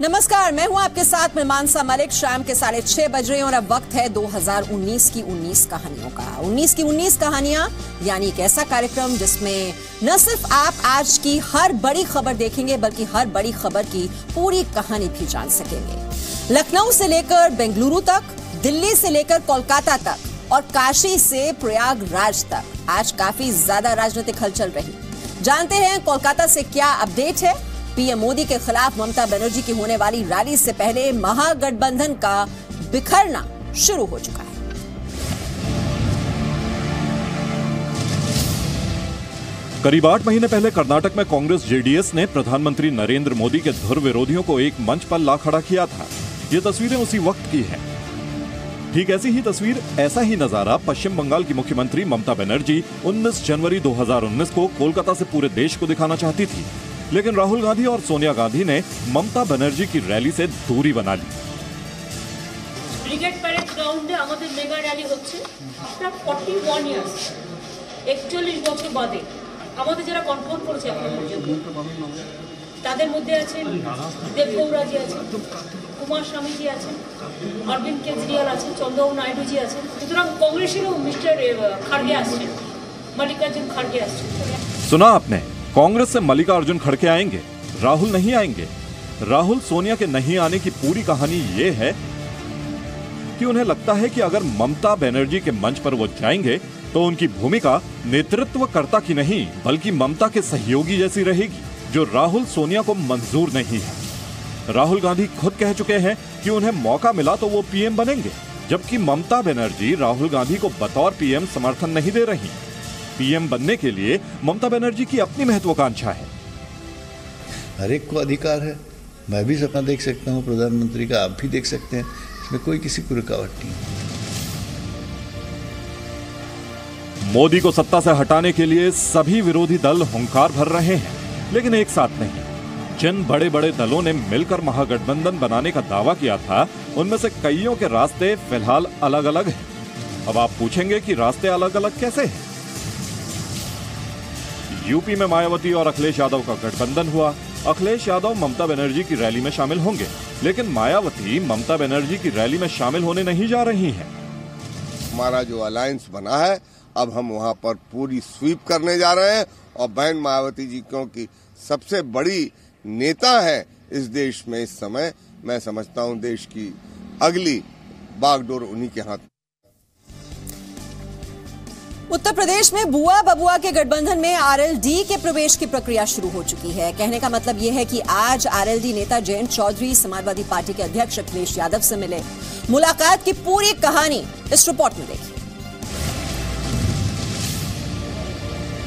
नमस्कार, मैं हूं आपके साथ में मानसा मलिक। शाम के 6:30 बज रहे हैं और अब वक्त है 2019 की 19 कहानियों का। 19 की 19 कहानियां यानी एक ऐसा कार्यक्रम जिसमें न सिर्फ आप आज की हर बड़ी खबर देखेंगे बल्कि हर बड़ी खबर की पूरी कहानी भी जान सकेंगे। लखनऊ से लेकर बेंगलुरु तक, दिल्ली से लेकर कोलकाता तक और काशी से प्रयागराज तक आज काफी ज्यादा राजनीतिक हलचल रही। जानते हैं कोलकाता से क्या अपडेट है। पीएम मोदी के खिलाफ ममता बनर्जी की होने वाली रैली से पहले महागठबंधन का बिखरना शुरू हो चुका है। करीब 8 महीने पहले कर्नाटक में कांग्रेस जेडीएस ने प्रधानमंत्री नरेंद्र मोदी के धुर विरोधियों को एक मंच पर ला खड़ा किया था। ये तस्वीरें उसी वक्त की हैं। ठीक ऐसी ही तस्वीर, ऐसा ही नजारा पश्चिम बंगाल की मुख्यमंत्री ममता बनर्जी 19 जनवरी 2019 को कोलकाता से पूरे देश को दिखाना चाहती थी, लेकिन राहुल गांधी और सोनिया गांधी ने ममता बनर्जी की रैली से दूरी बना ली। ব্রিগেড প্যারেড গ্রাউন্ডে আমাদের মেগা র্যালি হচ্ছে। আপনার 41 ইয়ার্স 41 বছর বাদে আমাদের যারা কনফার্ম করেছে এখন পর্যন্ত তাদের মধ্যে আছেন দেবগৌড়াজি আছেন, কুমার স্বামীজি আছেন, অরবিন্দ কেজরিওয়াল আছেন, চন্দ্রবাবু নাইডুজি আছেন। সুতরাং কংগ্রেসেরও মিস্টার খাড়গে আসছেন, মল্লিকার্জুন খাড়গে আসছেন। सुना आपने, कांग्रेस से मल्लिकार्जुन खड़गे आएंगे, राहुल नहीं आएंगे। राहुल सोनिया के नहीं आने की पूरी कहानी ये है कि उन्हें लगता है कि अगर ममता बनर्जी के मंच पर वो जाएंगे तो उनकी भूमिका नेतृत्वकर्ता की नहीं बल्कि ममता के सहयोगी जैसी रहेगी, जो राहुल सोनिया को मंजूर नहीं है। राहुल गांधी खुद कह चुके हैं कि उन्हें मौका मिला तो वो पीएम बनेंगे, जबकि ममता बनर्जी राहुल गांधी को बतौर पीएम समर्थन नहीं दे रही। पीएम बनने के लिए ममता बनर्जी की अपनी महत्वाकांक्षा है। हर एक को अधिकार है, मैं भी सपना देख सकता हूं प्रधानमंत्री का, आप भी देख सकते हैं, इसमें कोई किसी को रुकावट नहीं। मोदी को सत्ता से हटाने के लिए सभी विरोधी दल हुंकार भर रहे हैं, लेकिन एक साथ नहीं। जिन बड़े बड़े दलों ने मिलकर महागठबंधन बनाने का दावा किया था, उनमें से कईयों के रास्ते फिलहाल अलग अलग हैं। अब आप पूछेंगे कि रास्ते अलग अलग कैसे हैं? यूपी में मायावती और अखिलेश यादव का गठबंधन हुआ। अखिलेश यादव ममता बनर्जी की रैली में शामिल होंगे, लेकिन मायावती ममता बनर्जी की रैली में शामिल होने नहीं जा रही हैं। हमारा जो अलायंस बना है, अब हम वहां पर पूरी स्वीप करने जा रहे हैं और बहन मायावती जी क्योंकि सबसे बड़ी नेता है इस देश में इस समय, मैं समझता हूं देश की अगली बागडोर उन्हीं के हाथ। उत्तर प्रदेश में बुआ बबुआ के गठबंधन में आरएलडी के प्रवेश की प्रक्रिया शुरू हो चुकी है। कहने का मतलब यह है कि आज आरएलडी नेता जयंत चौधरी समाजवादी पार्टी के अध्यक्ष अखिलेश यादव से मिले। मुलाकात की पूरी कहानी इस रिपोर्ट में देखिए।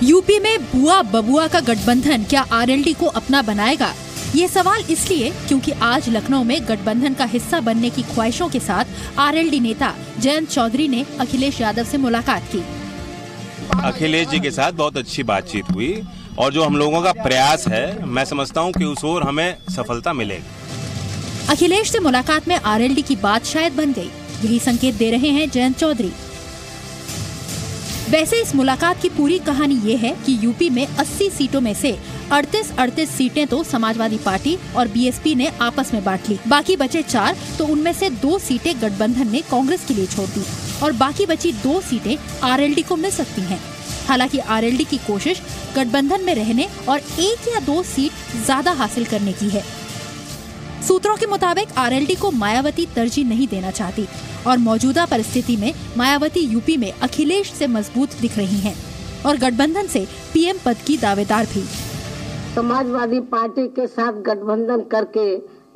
यूपी में बुआ बबुआ का गठबंधन क्या आरएलडी को अपना बनाएगा? ये सवाल इसलिए क्योंकि आज लखनऊ में गठबंधन का हिस्सा बनने की ख्वाहिशों के साथ आरएलडी नेता जयंत चौधरी ने अखिलेश यादव से मुलाकात की। अखिलेश जी के साथ बहुत अच्छी बातचीत हुई और जो हम लोगों का प्रयास है, मैं समझता हूं कि उस ओर हमें सफलता मिलेगी। अखिलेश से मुलाकात में आरएलडी की बात शायद बन गई, यही संकेत दे रहे हैं जयंत चौधरी। वैसे इस मुलाकात की पूरी कहानी ये है कि यूपी में 80 सीटों में से 38 सीटें तो समाजवादी पार्टी और बीएसपी ने आपस में बांट ली। बाकी बचे 4 तो उनमें से 2 सीटें गठबंधन ने कांग्रेस के लिए छोड़ दी और बाकी बची 2 सीटें आरएलडी को मिल सकती हैं। हालांकि आरएलडी की कोशिश गठबंधन में रहने और 1 या 2 सीट ज्यादा हासिल करने की है। सूत्रों के मुताबिक आरएलडी को मायावती तरजीह नहीं देना चाहती और मौजूदा परिस्थिति में मायावती यूपी में अखिलेश से मजबूत दिख रही हैं और गठबंधन से पीएम पद की दावेदार भी। समाजवादी पार्टी के साथ गठबंधन करके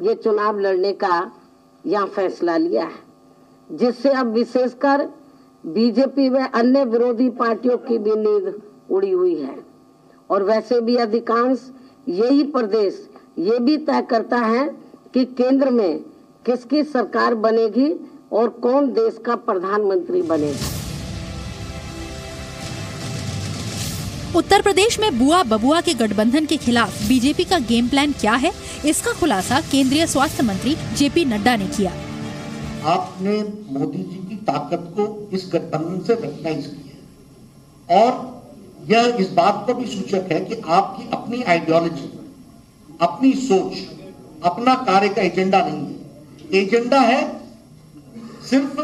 ये चुनाव लड़ने का यहाँ फैसला लिया है, जिससे अब विशेषकर बीजेपी व अन्य विरोधी पार्टियों की भी नींद उड़ी हुई है। और वैसे भी अधिकांश यही प्रदेश ये भी तय करता है कि केंद्र में किसकी सरकार बनेगी और कौन देश का प्रधानमंत्री बनेगा। उत्तर प्रदेश में बुआ बबुआ के गठबंधन के खिलाफ बीजेपी का गेम प्लान क्या है, इसका खुलासा केंद्रीय स्वास्थ्य मंत्री जेपी नड्डा ने किया। आपने मोदी जी की ताकत को इस गठबंधन से रिकॉग्नाइज किया और यह इस बात को भी सूचक है कि आपकी अपनी आइडियोलॉजी, अपनी सोच, अपना कार्य का एजेंडा नहीं है। एजेंडा है सिर्फ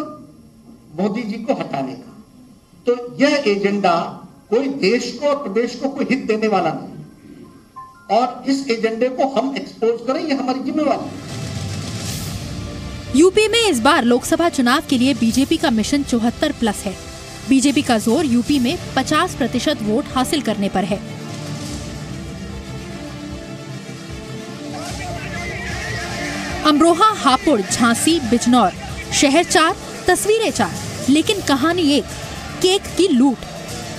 मोदी जी को हटाने का। तो यह एजेंडा कोई देश को और प्रदेश को कोई हित देने वाला नहीं, और इस एजेंडे को हम एक्सपोज करें, यह हमारी जिम्मेवारी है। यूपी में इस बार लोकसभा चुनाव के लिए बीजेपी का मिशन 74+ है। बीजेपी का जोर यूपी में 50% वोट हासिल करने पर है। अमरोहा, हापुड़, झांसी, बिजनौर, शहर 4, तस्वीरें 4, लेकिन कहानी एक, केक की लूट।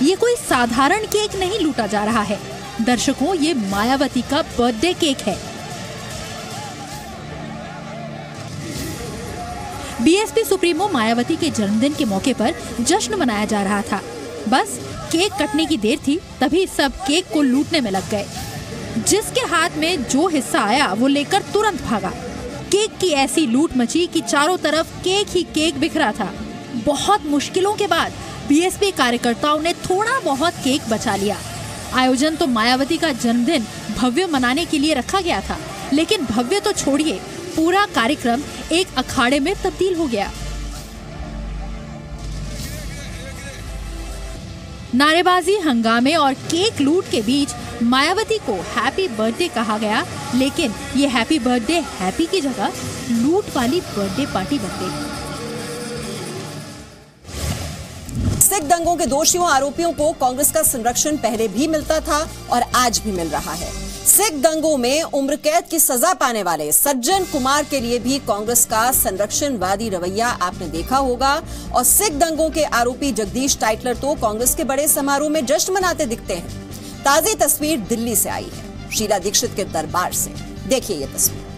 ये कोई साधारण केक नहीं लूटा जा रहा है दर्शकों, ये मायावती का बर्थडे केक है। बीएसपी सुप्रीमो मायावती के जन्मदिन के मौके पर जश्न मनाया जा रहा था। बस केक कटने की देर थी, तभी सब केक को लूटने में लग गए। जिसके हाथ में जो हिस्सा आया वो लेकर तुरंत भागा। केक की ऐसी लूट मची कि चारों तरफ केक ही केक बिखरा था। बहुत मुश्किलों के बाद बीएसपी कार्यकर्ताओं ने थोड़ा बहुत केक बचा लिया। आयोजन तो मायावती का जन्मदिन भव्य मनाने के लिए रखा गया था, लेकिन भव्य तो छोड़िए, पूरा कार्यक्रम एक अखाड़े में तब्दील हो गया। नारेबाजी, हंगामे और केक लूट के बीच मायावती को हैप्पी बर्थडे कहा गया, लेकिन ये हैप्पी बर्थडे हैप्पी की जगह लूट वाली बर्थडे पार्टी बन गई। सिख दंगों के दोषियों आरोपियों को कांग्रेस का संरक्षण पहले भी मिलता था और आज भी मिल रहा है। सिख दंगों में उम्र कैद की सजा पाने वाले सज्जन कुमार के लिए भी कांग्रेस का संरक्षणवादी रवैया आपने देखा होगा, और सिख दंगों के आरोपी जगदीश टाइटलर तो कांग्रेस के बड़े समारोह में जश्न मनाते दिखते हैं। ताजी तस्वीर दिल्ली से आई है, शीला दीक्षित के दरबार से। देखिए ये तस्वीर।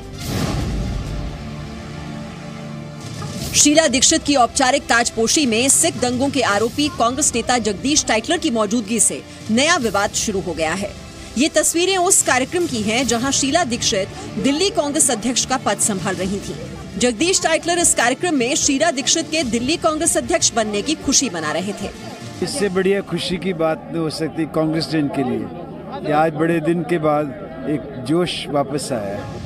शीला दीक्षित की औपचारिक ताजपोशी में सिख दंगों के आरोपी कांग्रेस नेता जगदीश टाइटलर की मौजूदगी से नया विवाद शुरू हो गया है। ये तस्वीरें उस कार्यक्रम की हैं जहां शीला दीक्षित दिल्ली कांग्रेस अध्यक्ष का पद संभाल रही थी। जगदीश टाइटलर इस कार्यक्रम में शीला दीक्षित के दिल्ली कांग्रेस अध्यक्ष बनने की खुशी मना रहे थे। इससे बढ़िया खुशी की बात हो सकती कांग्रेस जन के लिए। आज बड़े दिन के बाद एक जोश वापस आया है।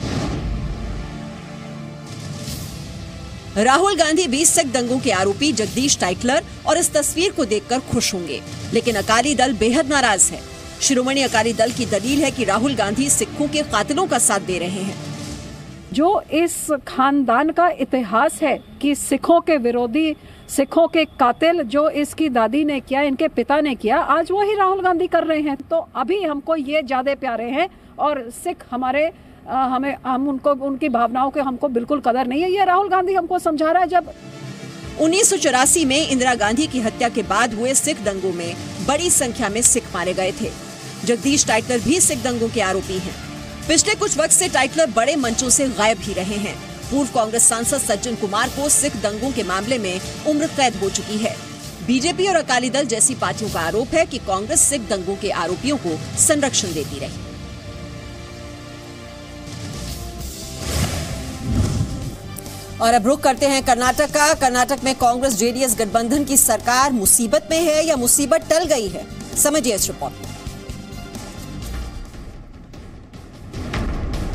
राहुल गांधी भी सिख दंगों के आरोपी जगदीश टाइटलर और इस तस्वीर को देखकर खुश होंगे, लेकिन अकाली दल बेहद नाराज है। शिरोमणि अकाली दल की दलील है कि राहुल गांधी सिखों के कातिलों का साथ दे रहे हैं। जो इस खानदान का इतिहास है कि सिखों के विरोधी, सिखों के कातिल जो इसकी दादी ने किया, इनके पिता ने किया, आज वही राहुल गांधी कर रहे हैं। तो अभी हमको ये ज्यादा प्यारे हैं और सिख हमारे हम उनको, उनकी भावनाओं के हमको बिल्कुल कदर नहीं है। ये राहुल गांधी हमको समझा रहा है। जब 1984 में इंदिरा गांधी की हत्या के बाद हुए सिख दंगों में बड़ी संख्या में सिख मारे गए थे। जगदीश टाइटलर भी सिख दंगों के आरोपी हैं। पिछले कुछ वक्त से टाइटलर बड़े मंचों से गायब ही रहे हैं। पूर्व कांग्रेस सांसद सज्जन कुमार को सिख दंगों के मामले में उम्र कैद हो चुकी है। बीजेपी और अकाली दल जैसी पार्टियों का आरोप है कि कांग्रेस सिख दंगों के आरोपियों को संरक्षण देती रही। और अब रुख करते हैं कर्नाटक का। कर्नाटक में कांग्रेस जेडीएस गठबंधन की सरकार मुसीबत में है या मुसीबत टल गई है, समझिए इस रिपोर्ट में।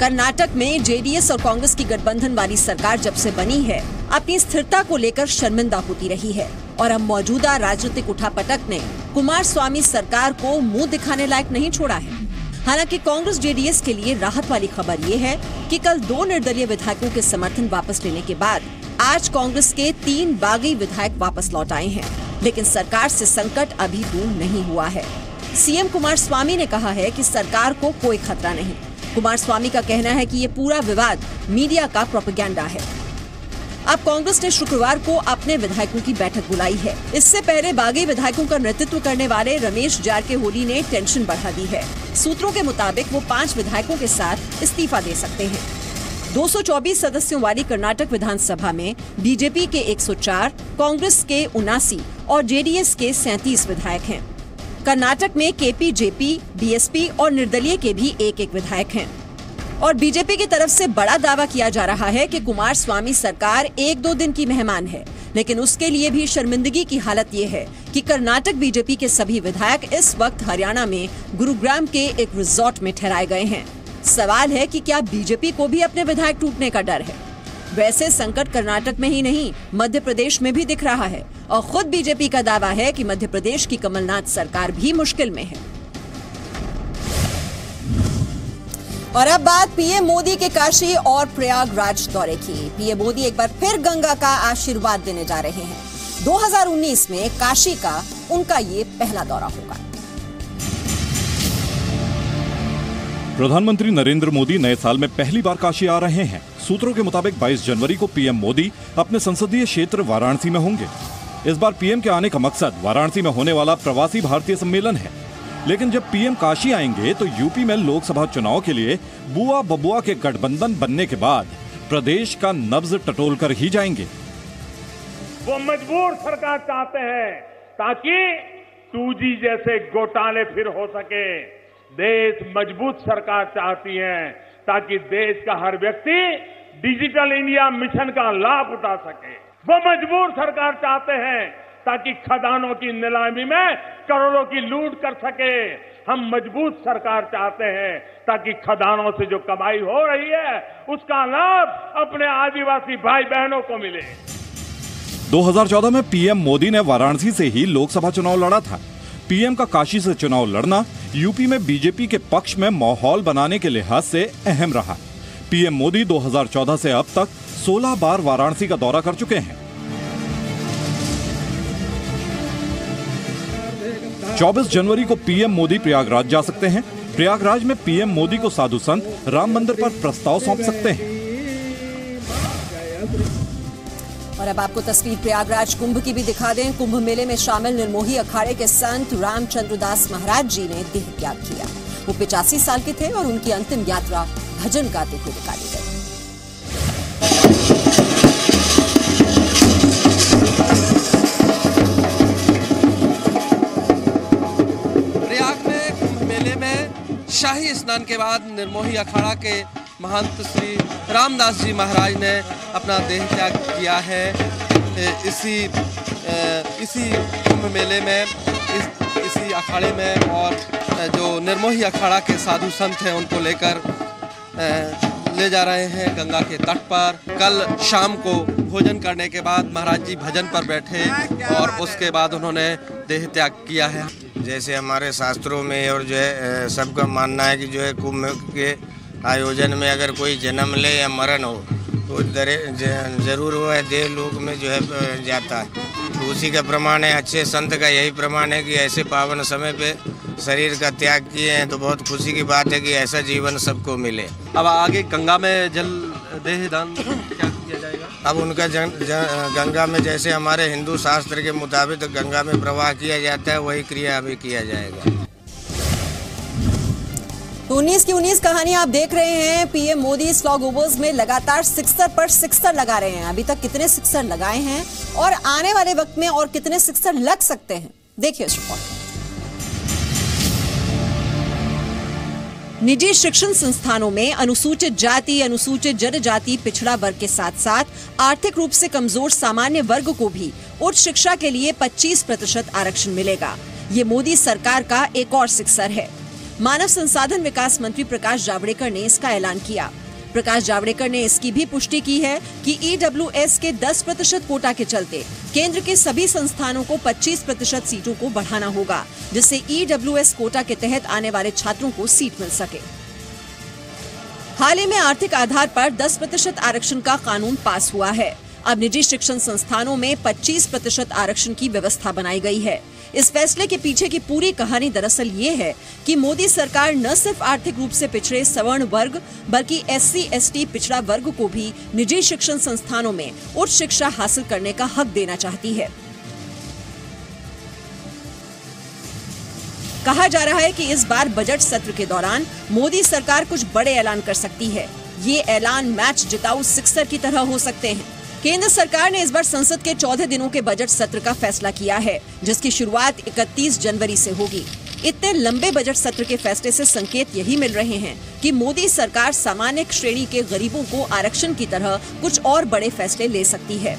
कर्नाटक में जेडीएस और कांग्रेस की गठबंधन वाली सरकार जब से बनी है, अपनी स्थिरता को लेकर शर्मिंदा होती रही है और अब मौजूदा राजनीतिक उठापटक ने कुमारस्वामी सरकार को मुंह दिखाने लायक नहीं छोड़ा है। हालांकि कांग्रेस जेडीएस के लिए राहत वाली खबर ये है कि कल 2 निर्दलीय विधायकों के समर्थन वापस लेने के बाद आज कांग्रेस के 3 बागी विधायक वापस लौट आए हैं, लेकिन सरकार से संकट अभी दूर नहीं हुआ है। सीएम कुमारस्वामी ने कहा है कि सरकार को कोई खतरा नहीं। कुमारस्वामी का कहना है कि ये पूरा विवाद मीडिया का प्रोपेगेंडा है। अब कांग्रेस ने शुक्रवार को अपने विधायकों की बैठक बुलाई है। इससे पहले बागी विधायकों का नेतृत्व करने वाले रमेश जारकीहोली ने टेंशन बढ़ा दी है। सूत्रों के मुताबिक वो 5 विधायकों के साथ इस्तीफा दे सकते हैं। 224 सदस्यों वाली कर्नाटक विधानसभा में बीजेपी के 104, कांग्रेस के 79 और जेडीएस के 37 विधायक हैं। कर्नाटक में केपी, जेपी, बीएसपी और निर्दलीय के भी 1-1 विधायक हैं। और बीजेपी की तरफ से बड़ा दावा किया जा रहा है कि कुमारस्वामी सरकार 1-2 दिन की मेहमान है, लेकिन उसके लिए भी शर्मिंदगी की हालत ये है कि कर्नाटक बीजेपी के सभी विधायक इस वक्त हरियाणा में गुरुग्राम के एक रिजॉर्ट में ठहराए गए हैं। सवाल है कि क्या बीजेपी को भी अपने विधायक टूटने का डर है? वैसे संकट कर्नाटक में ही नहीं, मध्य प्रदेश में भी दिख रहा है और खुद बीजेपी का दावा है कि मध्य प्रदेश की कमलनाथ सरकार भी मुश्किल में है। और अब बात पीएम मोदी के काशी और प्रयागराज दौरे की। पीएम मोदी एक बार फिर गंगा का आशीर्वाद देने जा रहे हैं। 2019 में काशी का उनका ये पहला दौरा होगा। प्रधानमंत्री नरेंद्र मोदी नए साल में पहली बार काशी आ रहे हैं। सूत्रों के मुताबिक 22 जनवरी को पीएम मोदी अपने संसदीय क्षेत्र वाराणसी में होंगे। इस बार पीएम के आने का मकसद वाराणसी में होने वाला प्रवासी भारतीय सम्मेलन है। लेकिन जब पीएम काशी आएंगे तो यूपी में लोकसभा चुनाव के लिए बुआ बबुआ के गठबंधन बनने के बाद प्रदेश का नब्ज टटोल कर ही जाएंगे। वो मजबूर सरकार चाहते हैं ताकि 2G जैसे घोटाले फिर हो सके। देश मजबूत सरकार चाहती है ताकि देश का हर व्यक्ति डिजिटल इंडिया मिशन का लाभ उठा सके। वो मजबूर सरकार चाहते हैं ताकि खदानों की नीलामी में करोड़ों की लूट कर सके। हम मजबूत सरकार चाहते हैं ताकि खदानों से जो कमाई हो रही है उसका लाभ अपने आदिवासी भाई बहनों को मिले। 2014 में पीएम मोदी ने वाराणसी से ही लोकसभा चुनाव लड़ा था। पीएम का काशी से चुनाव लड़ना यूपी में बीजेपी के पक्ष में माहौल बनाने के लिहाज से अहम रहा। पीएम मोदी 2014 से अब तक 16 बार वाराणसी का दौरा कर चुके हैं। 24 जनवरी को पीएम मोदी प्रयागराज जा सकते हैं। प्रयागराज में पीएम मोदी को साधु संत राम मंदिर पर प्रस्ताव सौंप सकते हैं। और अब आपको तस्वीर प्रयागराज कुंभ की भी दिखा दें। कुंभ मेले में शामिल निर्मोही अखाड़े के संत रामचंद्र दास महाराज जी ने देह त्याग किया। वो 85 साल के थे और उनकी अंतिम यात्रा भजन गाते हुए निकाली गई। प्रयाग में कुंभ मेले में शाही स्नान के बाद निर्मोही अखाड़ा के महंत श्री रामदास जी महाराज ने अपना देह त्याग किया है। इसी कुंभ मेले में इसी अखाड़े में और जो निर्मोही अखाड़ा के साधु संत हैं उनको लेकर ले जा रहे हैं गंगा के तट पर। कल शाम को भोजन करने के बाद महाराज जी भजन पर बैठे और उसके बाद उन्होंने देह त्याग किया है। जैसे हमारे शास्त्रों में और जो है सबका मानना है कि जो है कुंभ के आयोजन में अगर कोई जन्म ले या मरण हो तो जरूर वो है देह लोक में जो है जाता है। तो उसी का प्रमाण है, अच्छे संत का यही प्रमाण है कि ऐसे पावन समय पे शरीर का त्याग किए हैं। तो बहुत खुशी की बात है कि ऐसा जीवन सबको मिले। अब आगे गंगा में जल देह दान क्या किया जाएगा? अब उनका गंगा में जैसे हमारे हिंदू शास्त्र के मुताबिक गंगा में प्रवाह किया जाता है वही क्रिया अभी किया जाएगा। तो 19 की 19 कहानी आप देख रहे हैं। पीएम मोदी स्लॉग ओवर्स में लगातार सिक्सर पर सिक्सर लगा रहे हैं। अभी तक कितने सिक्सर लगाए हैं और आने वाले वक्त में और कितने सिक्सर लग सकते हैं, देखिए इस रिपोर्ट। निजी शिक्षण संस्थानों में अनुसूचित जाति, अनुसूचित जनजाति, पिछड़ा वर्ग के साथ साथ आर्थिक रूप से कमजोर सामान्य वर्ग को भी उच्च शिक्षा के लिए 25% आरक्षण मिलेगा। ये मोदी सरकार का एक और सिक्सर है। मानव संसाधन विकास मंत्री प्रकाश जावड़ेकर ने इसका ऐलान किया। प्रकाश जावड़ेकर ने इसकी भी पुष्टि की है कि EWS के 10% कोटा के चलते केंद्र के सभी संस्थानों को 25% सीटों को बढ़ाना होगा, जिससे EWS कोटा के तहत आने वाले छात्रों को सीट मिल सके। हाल ही में आर्थिक आधार पर 10% आरक्षण का कानून पास हुआ है। अब निजी शिक्षण संस्थानों में 25% आरक्षण की व्यवस्था बनाई गई है। इस फैसले के पीछे की पूरी कहानी दरअसल ये है कि मोदी सरकार न सिर्फ आर्थिक रूप से पिछड़े सवर्ण वर्ग बल्कि SC, ST पिछड़ा वर्ग को भी निजी शिक्षण संस्थानों में उच्च शिक्षा हासिल करने का हक देना चाहती है। कहा जा रहा है कि इस बार बजट सत्र के दौरान मोदी सरकार कुछ बड़े ऐलान कर सकती है। ये ऐलान मैच जिताऊ सिक्सर की तरह हो सकते हैं। केंद्र सरकार ने इस बार संसद के 14 दिनों के बजट सत्र का फैसला किया है, जिसकी शुरुआत 31 जनवरी से होगी। इतने लंबे बजट सत्र के फैसले से संकेत यही मिल रहे हैं कि मोदी सरकार सामान्य श्रेणी के गरीबों को आरक्षण की तरह कुछ और बड़े फैसले ले सकती है।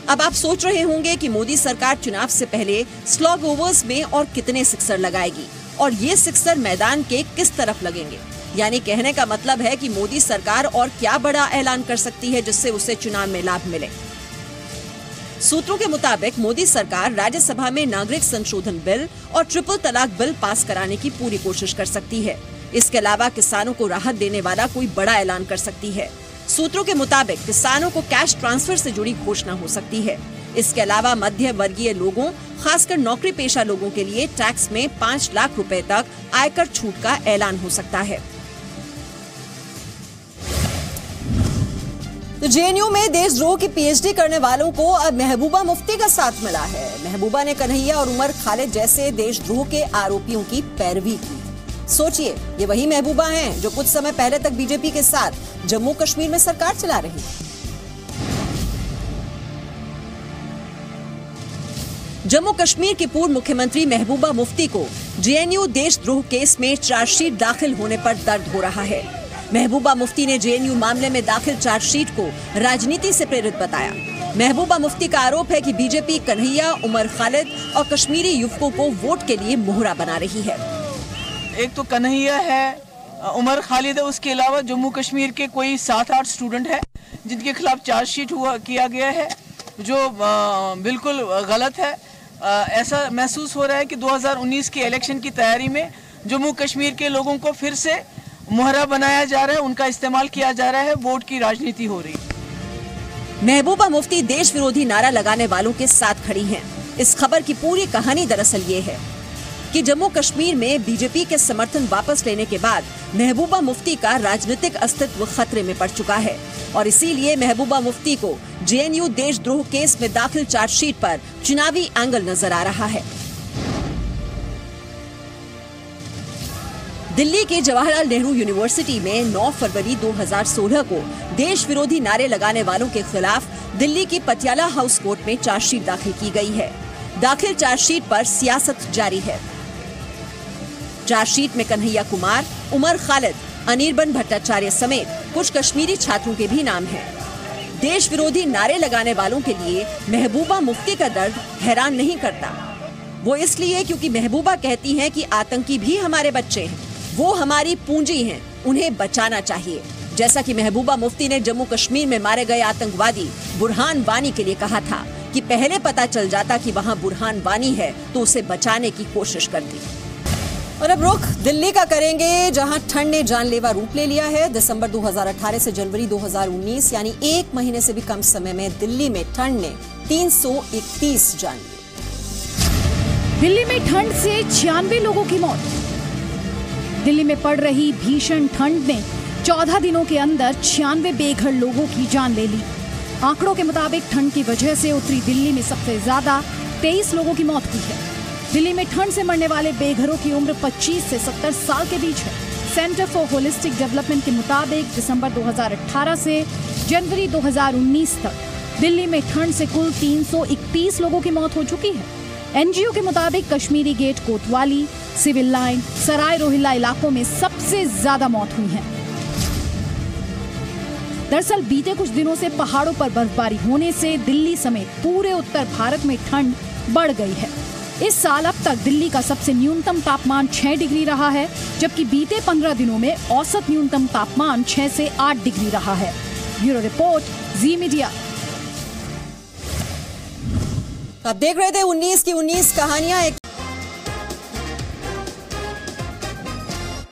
अब आप सोच रहे होंगे कि मोदी सरकार चुनाव से पहले स्लॉग ओवर्स में और कितने सिक्सर लगाएगी। और ये सिक्सर मैदान के किस तरफ लगेंगे। यानी कहने का मतलब है कि मोदी सरकार और क्या बड़ा ऐलान कर सकती है जिससे उसे चुनाव में लाभ मिले। सूत्रों के मुताबिक मोदी सरकार राज्यसभा में नागरिक संशोधन बिल और ट्रिपल तलाक बिल पास कराने की पूरी कोशिश कर सकती है। इसके अलावा किसानों को राहत देने वाला कोई बड़ा ऐलान कर सकती है। सूत्रों के मुताबिक किसानों को कैश ट्रांसफर से जुड़ी घोषणा हो सकती है। इसके अलावा मध्य वर्गीय लोगों, खासकर नौकरी पेशा लोगों के लिए टैक्स में 5 लाख रुपए तक आयकर छूट का ऐलान हो सकता है। तो जेएनयू में देशद्रोह की पीएचडी करने वालों को अब महबूबा मुफ्ती का साथ मिला है। महबूबा ने कन्हैया और उमर खालिद जैसे देशद्रोह के आरोपियों की पैरवी की। सोचिए, ये वही महबूबा हैं जो कुछ समय पहले तक बीजेपी के साथ जम्मू कश्मीर में सरकार चला रही। जम्मू कश्मीर की पूर्व मुख्यमंत्री महबूबा मुफ्ती को जेएनयू देशद्रोह केस में चार्जशीट दाखिल होने पर दर्द हो रहा है। महबूबा मुफ्ती ने जेएनयू मामले में दाखिल चार्जशीट को राजनीति से प्रेरित बताया। महबूबा मुफ्ती का आरोप है कि बीजेपी कन्हैया, उमर खालिद और कश्मीरी युवकों को वोट के लिए मोहरा बना रही है। एक तो कन्हैया है, उमर खालिद है, उसके अलावा जम्मू कश्मीर के कोई 7-8 स्टूडेंट है जिनके खिलाफ चार्जशीट किया गया है, जो बिल्कुल गलत है। ऐसा महसूस हो रहा है कि 2019 के इलेक्शन की तैयारी में जम्मू कश्मीर के लोगों को फिर से मोहरा बनाया जा रहा है, उनका इस्तेमाल किया जा रहा है, वोट की राजनीति हो रही है। महबूबा मुफ्ती देश विरोधी नारा लगाने वालों के साथ खड़ी हैं। इस खबर की पूरी कहानी दरअसल ये है कि जम्मू कश्मीर में बीजेपी के समर्थन वापस लेने के बाद महबूबा मुफ्ती का राजनीतिक अस्तित्व खतरे में पड़ चुका है और इसीलिए महबूबा मुफ्ती को जेएनयू देशद्रोह केस में दाखिल चार्जशीट पर चुनावी एंगल नजर आ रहा है। दिल्ली के जवाहरलाल नेहरू यूनिवर्सिटी में 9 फरवरी 2016 को देश विरोधी नारे लगाने वालों के खिलाफ दिल्ली की पटियाला हाउस कोर्ट में चार्जशीट दाखिल की गई है। दाखिल चार्जशीट पर सियासत जारी है। चार्जशीट में कन्हैया कुमार, उमर खालिद, अनिर्बन भट्टाचार्य समेत कुछ कश्मीरी छात्रों के भी नाम हैं। देश विरोधी नारे लगाने वालों के लिए महबूबा मुफ्ती का दर्द हैरान नहीं करता। वो इसलिए क्योंकि महबूबा कहती हैं कि आतंकी भी हमारे बच्चे हैं, वो हमारी पूंजी हैं, उन्हें बचाना चाहिए। जैसा कि महबूबा मुफ्ती ने जम्मू कश्मीर में मारे गए आतंकवादी बुरहान वानी के लिए कहा था कि पहले पता चल जाता कि वहाँ बुरहान वानी है तो उसे बचाने की कोशिश करती। और अब रुख दिल्ली का करेंगे, जहां ठंड ने जानलेवा रूप ले लिया है। दिसंबर 2018 से जनवरी 2019 यानी 1 महीने से भी कम समय में दिल्ली में ठंड ने 331 जान लिए। दिल्ली में ठंड से 96 लोगों की मौत। दिल्ली में पड़ रही भीषण ठंड ने 14 दिनों के अंदर 96 बेघर लोगों की जान ले ली। आंकड़ों के मुताबिक ठंड की वजह से उत्तरी दिल्ली में सबसे ज्यादा 23 लोगों की मौत हुई है। दिल्ली में ठंड से मरने वाले बेघरों की उम्र 25 से 70 साल के बीच है। सेंटर फॉर होलिस्टिक डेवलपमेंट के मुताबिक दिसंबर 2018 से जनवरी 2019 तक दिल्ली में ठंड से कुल 331 लोगों की मौत हो चुकी है। एनजीओ के मुताबिक कश्मीरी गेट, कोतवाली, सिविल लाइन, सराय रोहिल्ला इलाकों में सबसे ज्यादा मौत हुई है। दरअसल बीते कुछ दिनों से पहाड़ों पर बर्फबारी होने से दिल्ली समेत पूरे उत्तर भारत में ठंड बढ़ गई है। इस साल अब तक दिल्ली का सबसे न्यूनतम तापमान 6 डिग्री रहा है, जबकि बीते 15 दिनों में औसत न्यूनतम तापमान 6 से 8 डिग्री रहा है। ब्यूरो रिपोर्ट, जी मीडिया। आप देख रहे थे 19 की 19 कहानियां।